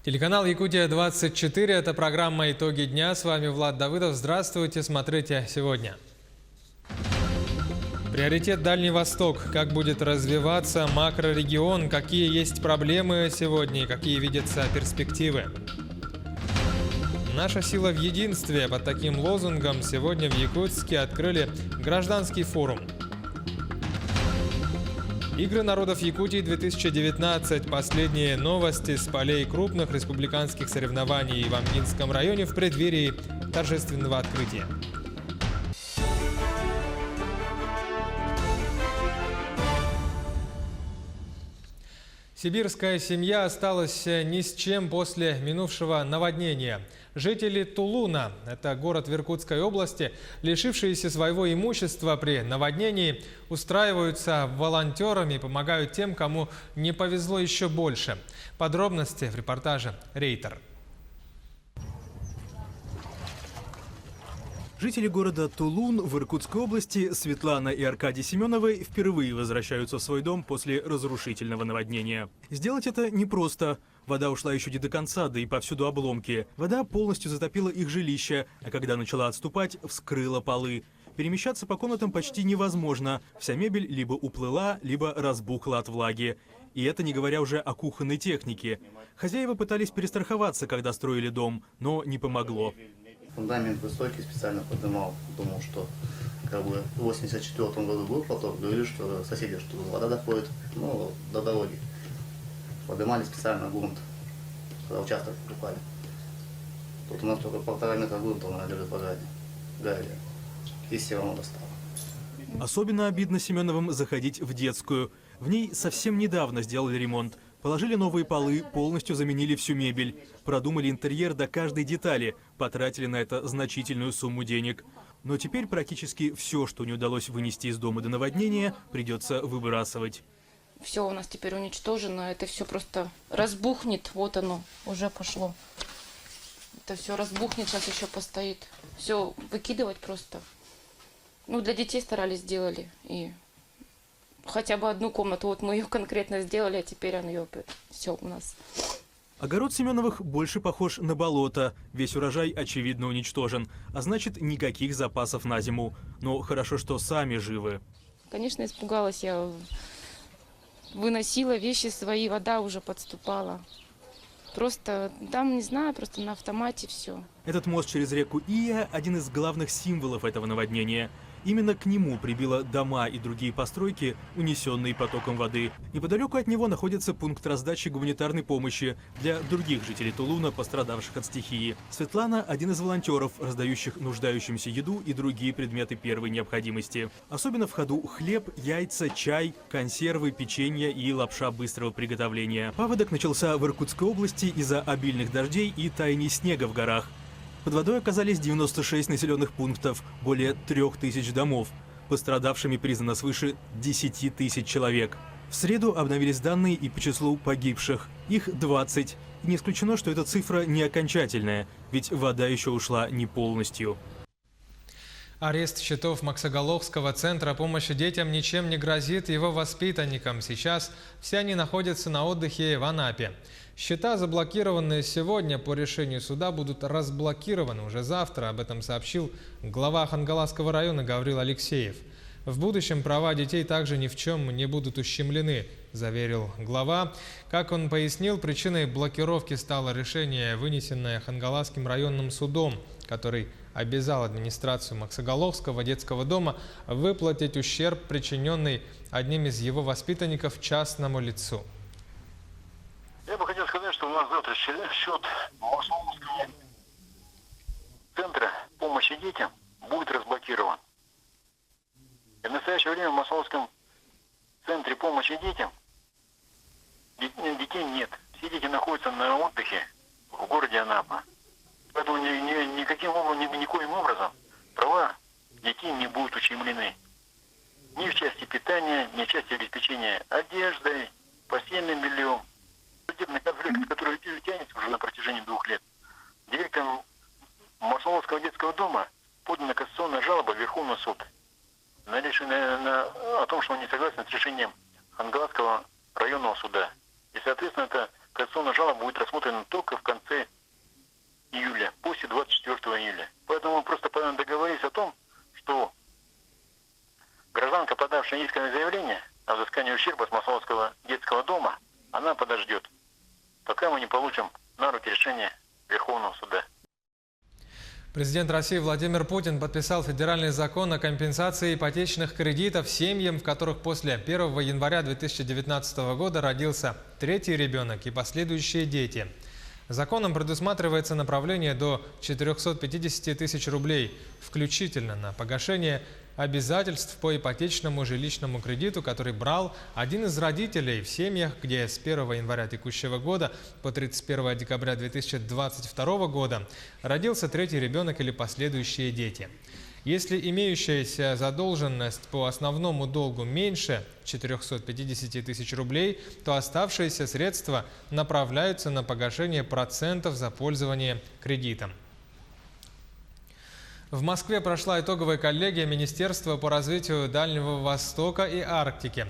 Телеканал Якутия-24. Это программа «Итоги дня». С вами Влад Давыдов. Здравствуйте. Смотрите сегодня. Приоритет Дальний Восток. Как будет развиваться макрорегион? Какие есть проблемы сегодня и какие видятся перспективы? Наша сила в единстве. Под таким лозунгом сегодня в Якутске открыли гражданский форум. Игры народов Якутии 2019. Последние новости с полей крупных республиканских соревнований в Амгинском районе в преддверии торжественного открытия. Сибирская семья осталась ни с чем после минувшего наводнения. Жители Тулуна, это город в Иркутской области, лишившиеся своего имущества при наводнении, устраиваются волонтерами и помогают тем, кому не повезло еще больше. Подробности в репортаже «Рейтер». Жители города Тулун в Иркутской области Светлана и Аркадий Семеновы впервые возвращаются в свой дом после разрушительного наводнения. Сделать это непросто. Вода ушла еще не до конца, да и повсюду обломки. Вода полностью затопила их жилище, а когда начала отступать, вскрыла полы. Перемещаться по комнатам почти невозможно. Вся мебель либо уплыла, либо разбухла от влаги. И это не говоря уже о кухонной технике. Хозяева пытались перестраховаться, когда строили дом, но не помогло. Фундамент высокий, специально поднимал, думал, что в 84 году был потоп, говорили, что соседи, что вода доходит, до дороги. Поднимали специально грунт, когда участок упали. Тут у нас только 1,5 метра грунта на лежит в гаре. И все равно достало. Особенно обидно Семеновым заходить в детскую. В ней совсем недавно сделали ремонт. Положили новые полы, полностью заменили всю мебель. Продумали интерьер до каждой детали, потратили на это значительную сумму денег. Но теперь практически все, что не удалось вынести из дома до наводнения, придется выбрасывать. Все у нас теперь уничтожено, это все просто разбухнет, вот оно, уже пошло. Это все разбухнет, сейчас еще постоит. Все выкидывать просто. Для детей старались, сделали. И хотя бы одну комнату, вот мы ее конкретно сделали, а теперь он ее все у нас. Огород Семеновых больше похож на болото. Весь урожай, очевидно, уничтожен. А значит, никаких запасов на зиму. Но хорошо, что сами живы. Конечно, испугалась я. Выносила вещи свои, вода уже подступала. Просто там, не знаю, просто на автомате все. Этот мост через реку Ия – один из главных символов этого наводнения. Именно к нему прибило дома и другие постройки, унесенные потоком воды. Неподалеку от него находится пункт раздачи гуманитарной помощи для других жителей Тулуна, пострадавших от стихии. Светлана – один из волонтеров, раздающих нуждающимся еду и другие предметы первой необходимости. Особенно в ходу хлеб, яйца, чай, консервы, печенье и лапша быстрого приготовления. Паводок начался в Иркутской области из-за обильных дождей и таяния снега в горах. Под водой оказались 96 населенных пунктов, более 3000 домов. Пострадавшими признано свыше 10 тысяч человек. В среду обновились данные и по числу погибших. Их 20. И не исключено, что эта цифра не окончательная, ведь вода еще ушла не полностью. Арест счетов Максоголовского центра помощи детям ничем не грозит его воспитанникам. Сейчас все они находятся на отдыхе в Анапе. Счета, заблокированные сегодня по решению суда, будут разблокированы уже завтра. Об этом сообщил глава Хангаласского района Гаврил Алексеев. В будущем права детей также ни в чем не будут ущемлены, заверил глава. Как он пояснил, причиной блокировки стало решение, вынесенное Хангаласским районным судом, который обязал администрацию Максоголовского детского дома выплатить ущерб, причиненный одним из его воспитанников частному лицу. Я бы хотел сказать, что у нас завтра счет Максоголовского центра помощи детям будет разблокирован. И в настоящее время в Максоголовском центре помощи детям детей нет. Все дети находятся на отдыхе в городе Анапа. Поэтому никоим образом права детей не будут ущемлены. Ни в части питания, ни в части обеспечения одеждой, постельным бельем. Судебный конфликт, который тянется уже на протяжении 2 лет. Директором Максоголовского детского дома подана кассационная жалоба в Верховный суд о том, что он не согласен с решением Хангаласского районного суда. И, соответственно, это кассационная жалоба будет рассмотрена только в конце июля, после 24 июля. Поэтому мы просто договорились о том, что гражданка, подавшая исковое заявление о взыскании ущерба с Масоловского детского дома, она подождет, пока мы не получим на руки решение Верховного суда. Президент России Владимир Путин подписал федеральный закон о компенсации ипотечных кредитов семьям, в которых после 1 января 2019 года родился третий ребенок и последующие дети. Законом предусматривается направление до 450 тысяч рублей, включительно на погашение обязательств по ипотечному жилищному кредиту, который брал один из родителей в семьях, где с 1 января текущего года по 31 декабря 2022 года родился третий ребенок или последующие дети. Если имеющаяся задолженность по основному долгу меньше 450 тысяч рублей, то оставшиеся средства направляются на погашение процентов за пользование кредитом. В Москве прошла итоговая коллегия Министерства по развитию Дальнего Востока и Арктики.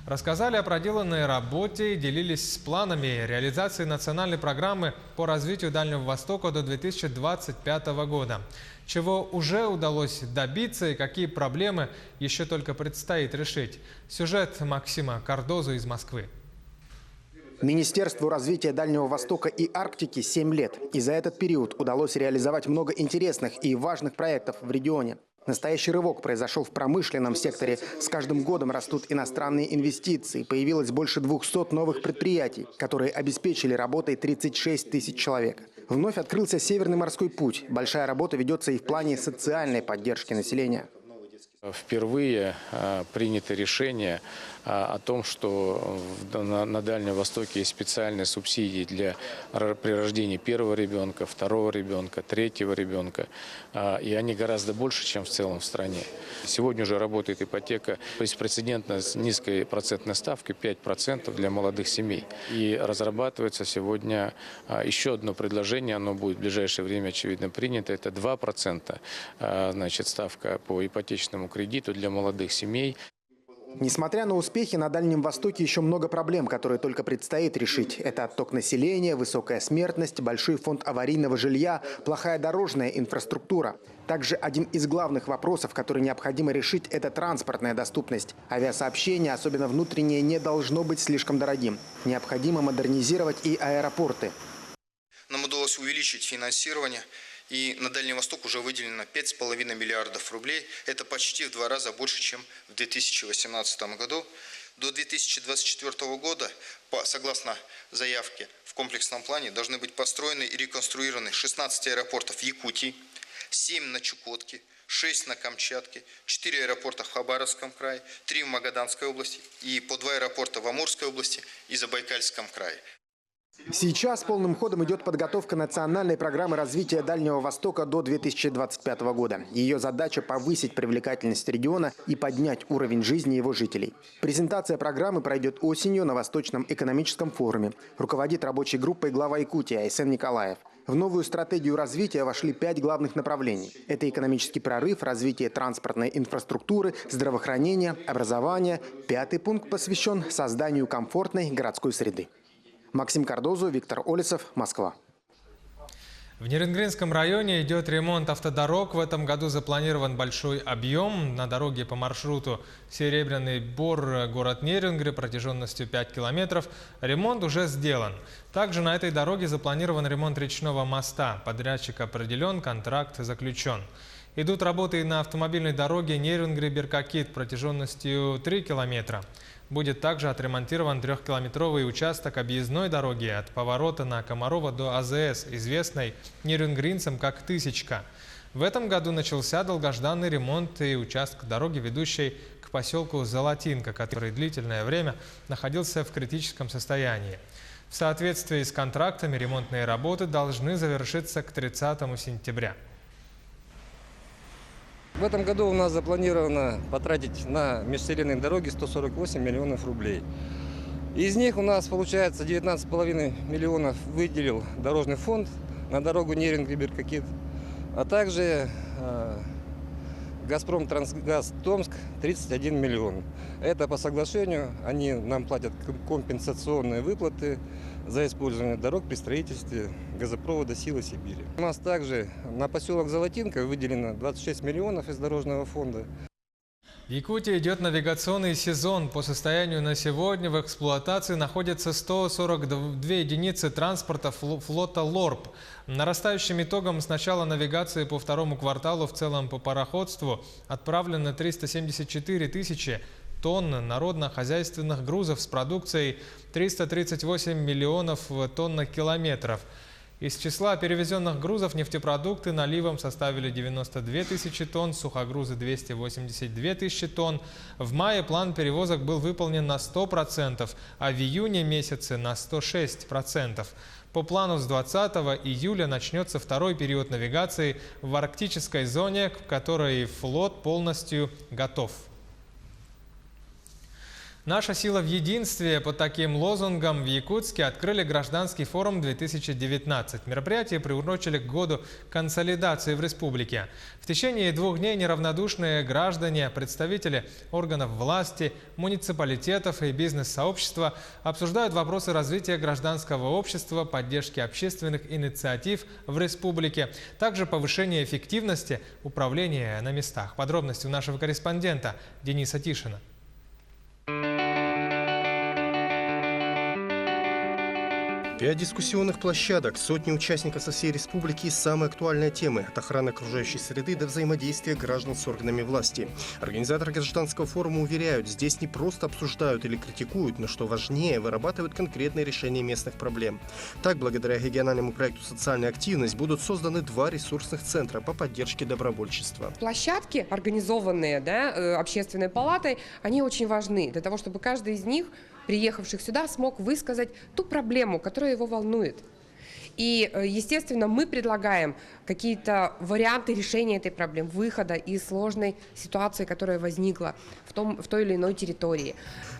Рассказали о проделанной работе и делились с планами реализации национальной программы по развитию Дальнего Востока до 2025 года. Чего уже удалось добиться и какие проблемы еще только предстоит решить. Сюжет Максима Кардозу из Москвы. Министерству развития Дальнего Востока и Арктики 7 лет. И за этот период удалось реализовать много интересных и важных проектов в регионе. Настоящий рывок произошел в промышленном секторе. С каждым годом растут иностранные инвестиции. Появилось больше 200 новых предприятий, которые обеспечили работой 36 тысяч человек. Вновь открылся Северный морской путь. Большая работа ведется и в плане социальной поддержки населения. Впервые принято решение о том, что на Дальнем Востоке есть специальные субсидии при рождении первого ребенка, второго ребенка, третьего ребенка. И они гораздо больше, чем в целом в стране. Сегодня уже работает ипотека беспрецедентно с низкой процентной ставкой 5% для молодых семей. И разрабатывается сегодня еще одно предложение, оно будет в ближайшее время, очевидно, принято. Это 2%, значит, ставка по ипотечному кредиту для молодых семей. Несмотря на успехи, на Дальнем Востоке еще много проблем, которые только предстоит решить. Это отток населения, высокая смертность, большой фонд аварийного жилья, плохая дорожная инфраструктура. Также один из главных вопросов, который необходимо решить, это транспортная доступность. Авиасообщение, особенно внутреннее, не должно быть слишком дорогим. Необходимо модернизировать и аэропорты. Нам удалось увеличить финансирование. И на Дальний Восток уже выделено 5,5 миллиардов рублей. Это почти в 2 раза больше, чем в 2018 году. До 2024 года, согласно заявке, в комплексном плане должны быть построены и реконструированы 16 аэропортов в Якутии, 7 на Чукотке, 6 на Камчатке, 4 аэропорта в Хабаровском крае, 3 в Магаданской области и по 2 аэропорта в Амурской области и Забайкальском крае. Сейчас полным ходом идет подготовка национальной программы развития Дальнего Востока до 2025 года. Ее задача – повысить привлекательность региона и поднять уровень жизни его жителей. Презентация программы пройдет осенью на Восточном экономическом форуме. Руководит рабочей группой глава Якутии Айсен Николаев. В новую стратегию развития вошли 5 главных направлений. Это экономический прорыв, развитие транспортной инфраструктуры, здравоохранение, образование. 5-й пункт посвящен созданию комфортной городской среды. Максим Кардозу, Виктор Олесов, Москва. В Нерюнгринском районе идет ремонт автодорог. В этом году запланирован большой объем. На дороге по маршруту Серебряный Бор, город Нерюнгри, протяженностью 5 километров. Ремонт уже сделан. Также на этой дороге запланирован ремонт речного моста. Подрядчик определен, контракт заключен. Идут работы и на автомобильной дороге Нерюнгри-Беркакит протяженностью 3 километра. Будет также отремонтирован 3-километровый участок объездной дороги от поворота на Комарова до АЗС, известной нерюнгринцам как «Тысячка». В этом году начался долгожданный ремонт и участка дороги, ведущей к поселку Золотинка, который длительное время находился в критическом состоянии. В соответствии с контрактами ремонтные работы должны завершиться к 30 сентября. В этом году у нас запланировано потратить на межселенные дороги 148 миллионов рублей. Из них у нас получается 19,5 миллионов выделил дорожный фонд на дорогу Нерюнгри-Беркакит, а также Газпром Трансгаз Томск 31 миллион. Это по соглашению, они нам платят компенсационные выплаты за использование дорог при строительстве газопровода «Сила Сибири». У нас также на поселок Золотинка выделено 26 миллионов из дорожного фонда. В Якутии идет навигационный сезон. По состоянию на сегодня в эксплуатации находятся 142 единицы транспорта флота ЛОРП. Нарастающим итогом с начала навигации по второму кварталу в целом по пароходству отправлено 374 тысячи тонн народно-хозяйственных грузов с продукцией 338 миллионов тонных километров. Из числа перевезенных грузов нефтепродукты наливом составили 92 тысячи тонн, сухогрузы 282 тысячи тонн. В мае план перевозок был выполнен на 100%, а в июне месяце на 106%. По плану с 20 июля начнется второй период навигации в арктической зоне, в которой флот полностью готов. Наша сила в единстве. Под таким лозунгом в Якутске открыли гражданский форум 2019. Мероприятие приурочили к году консолидации в республике. В течение 2 дней неравнодушные граждане, представители органов власти, муниципалитетов и бизнес-сообщества обсуждают вопросы развития гражданского общества, поддержки общественных инициатив в республике, также повышения эффективности управления на местах. Подробности у нашего корреспондента Дениса Тишина. 5 дискуссионных площадок, сотни участников со всей республики и самые актуальные темы – от охраны окружающей среды до взаимодействия граждан с органами власти. Организаторы гражданского форума уверяют, здесь не просто обсуждают или критикуют, но, что важнее, вырабатывают конкретные решения местных проблем. Так, благодаря региональному проекту «Социальная активность» будут созданы 2 ресурсных центра по поддержке добровольчества. Площадки, организованные общественной палатой, они очень важны для того, чтобы каждый из них, приехавших сюда, смог высказать ту проблему, которая его волнует. И, естественно, мы предлагаем какие-то варианты решения этой проблемы, выхода из сложной ситуации, которая возникла в той или иной территории.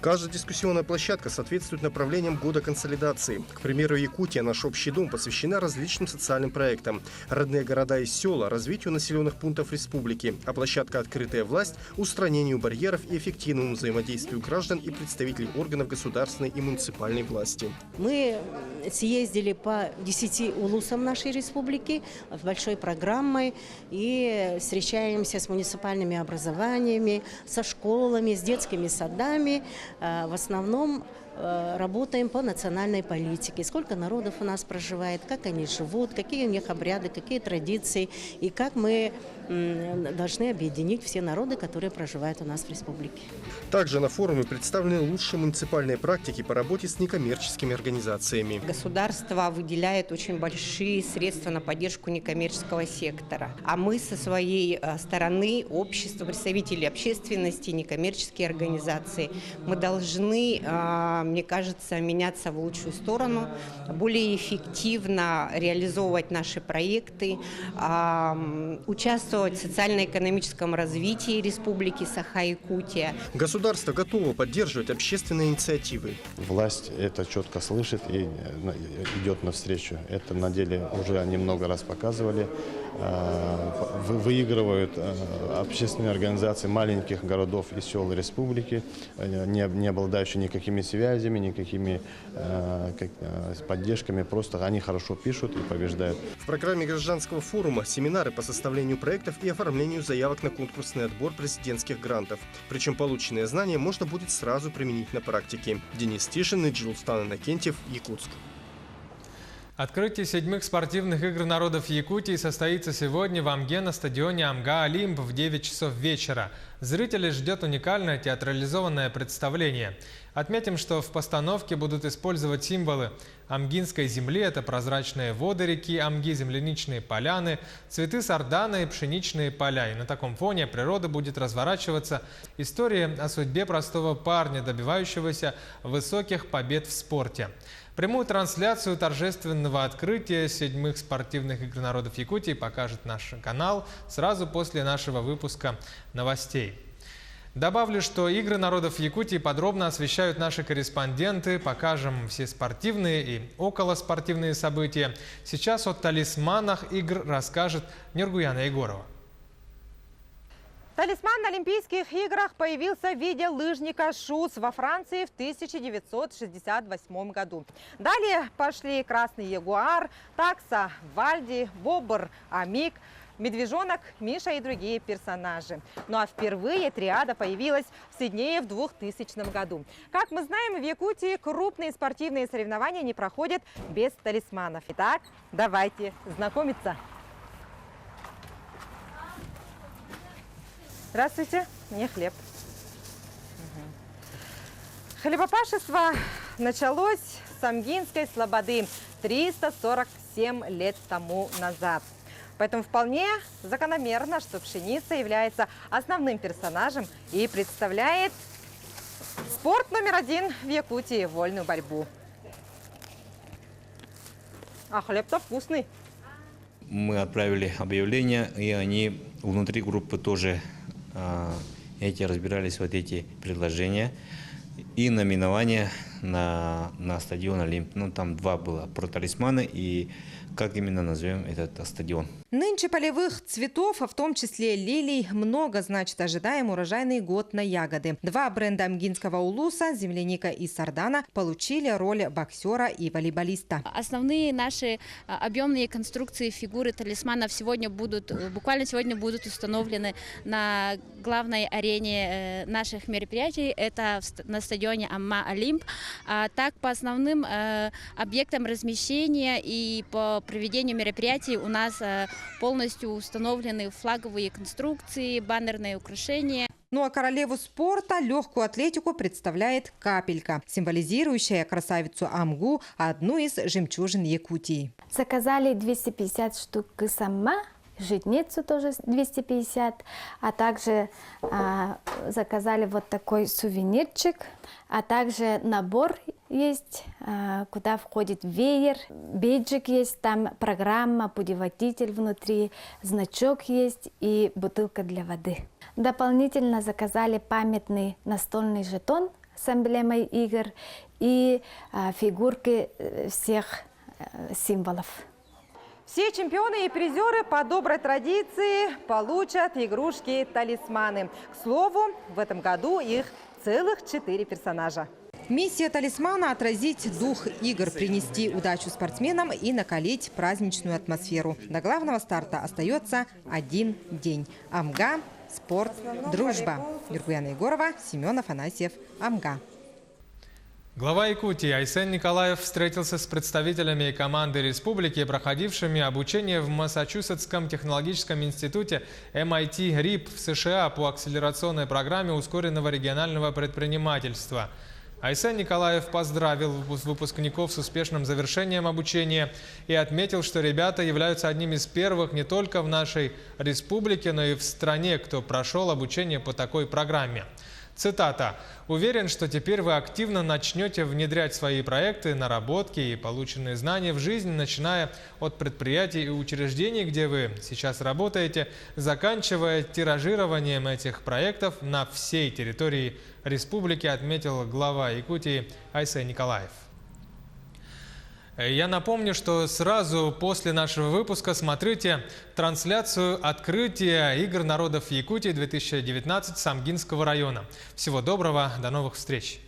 Каждая дискуссионная площадка соответствует направлениям года консолидации. К примеру, Якутия, наш общий дом, посвящена различным социальным проектам. Родные города и села, развитию населенных пунктов республики. А площадка «Открытая власть» – устранению барьеров и эффективному взаимодействию граждан и представителей органов государственной и муниципальной власти. Мы съездили по 10 улусам нашей республики с большой программой и встречаемся с муниципальными образованиями, со школами, с детскими садами. В основном работаем по национальной политике. Сколько народов у нас проживает, как они живут, какие у них обряды, какие традиции и как мы должны объединить все народы, которые проживают у нас в республике. Также на форуме представлены лучшие муниципальные практики по работе с некоммерческими организациями. Государство выделяет очень большие средства на поддержку некоммерческого сектора. А мы со своей стороны, общество, представители общественности, некоммерческие организации, мы должны, мне кажется, меняться в лучшую сторону, более эффективно реализовывать наши проекты, участвовать в социально-экономическом развитии Республики Саха-Якутия. Государство готово поддерживать общественные инициативы. Власть это четко слышит и идет навстречу. Это на деле уже они много раз показывали. Выигрывают общественные организации маленьких городов и сел республики, не обладающие никакими связями, никакими поддержками. Просто они хорошо пишут и побеждают. В программе гражданского форума семинары по составлению проектов и оформлению заявок на конкурсный отбор президентских грантов. Причем полученные знания можно будет сразу применить на практике. Денис Тишин, Джилстан Иннокентьев, Якутск. Открытие 7-х спортивных игр народов Якутии состоится сегодня в Амге на стадионе Амга-Олимп в 9 часов вечера. Зрителей ждет уникальное театрализованное представление. Отметим, что в постановке будут использовать символы амгинской земли – это прозрачные воды реки Амги, земляничные поляны, цветы сардана и пшеничные поля. И на таком фоне природа будет разворачиваться история о судьбе простого парня, добивающегося высоких побед в спорте. Прямую трансляцию торжественного открытия 7-х спортивных игр народов Якутии покажет наш канал сразу после нашего выпуска новостей. Добавлю, что игры народов Якутии подробно освещают наши корреспонденты. Покажем все спортивные и околоспортивные события. Сейчас о талисманах игр расскажет Нургуяна Егорова. Талисман на Олимпийских играх появился в виде лыжника «Шуз» во Франции в 1968 году. Далее пошли «Красный ягуар», «Такса», «Вальди», «Бобр», «Амик», «Медвежонок», «Миша» и другие персонажи. Ну а впервые триада появилась в Сиднее в 2000 году. Как мы знаем, в Якутии крупные спортивные соревнования не проходят без талисманов. Итак, давайте знакомиться. Здравствуйте, мне хлеб. Хлебопашество началось с Амгинской слободы 347 лет тому назад. Поэтому вполне закономерно, что пшеница является основным персонажем и представляет спорт номер один в Якутии – вольную борьбу. А хлеб-то вкусный. Мы отправили объявления, и они внутри группы тоже разбирались эти предложения и номинования на стадион Олимп. Ну, там два было про талисманы и как именно назовем этот стадион. Нынче полевых цветов, а в том числе лилий, много, значит, ожидаем урожайный год на ягоды. Два бренда Амгинского улуса, земляника и сардана, получили роль боксера и волейболиста. Основные наши объемные конструкции фигуры талисманов буквально сегодня будут установлены на главной арене наших мероприятий. Это на стадионе Амма Олимп. А так, по основным объектам размещения и по проведению мероприятий у нас полностью установлены флаговые конструкции, баннерные украшения. Ну а королеву спорта, легкую атлетику, представляет капелька, символизирующая красавицу Амгу, одну из жемчужин Якутии. Заказали 250 штук сама, житницу тоже 250, а также заказали вот такой сувенирчик, а также набор есть, куда входит веер, бейджик есть, там программа, путеводитель внутри, значок есть и бутылка для воды. Дополнительно заказали памятный настольный жетон с эмблемой игр и фигурки всех символов. Все чемпионы и призеры по доброй традиции получат игрушки-талисманы. К слову, в этом году их целых 4 персонажа. Миссия талисмана – отразить дух игр, принести удачу спортсменам и накалить праздничную атмосферу. До главного старта остается один день. Амга, спорт, дружба. Юргуяна Егорова, Семен Афанасьев, Амга. Глава Якутии Айсен Николаев встретился с представителями команды республики, проходившими обучение в Массачусетском технологическом институте MIT RIP в США по акселерационной программе ускоренного регионального предпринимательства. Айсен Николаев поздравил выпускников с успешным завершением обучения и отметил, что ребята являются одним из первых не только в нашей республике, но и в стране, кто прошел обучение по такой программе. Цитата. «Уверен, что теперь вы активно начнете внедрять свои проекты, наработки и полученные знания в жизнь, начиная от предприятий и учреждений, где вы сейчас работаете, заканчивая тиражированием этих проектов на всей территории республики», отметил глава Якутии Айсен Николаев. Я напомню, что сразу после нашего выпуска смотрите трансляцию открытия Игр народов Якутии 2019 Самгинского района. Всего доброго, до новых встреч!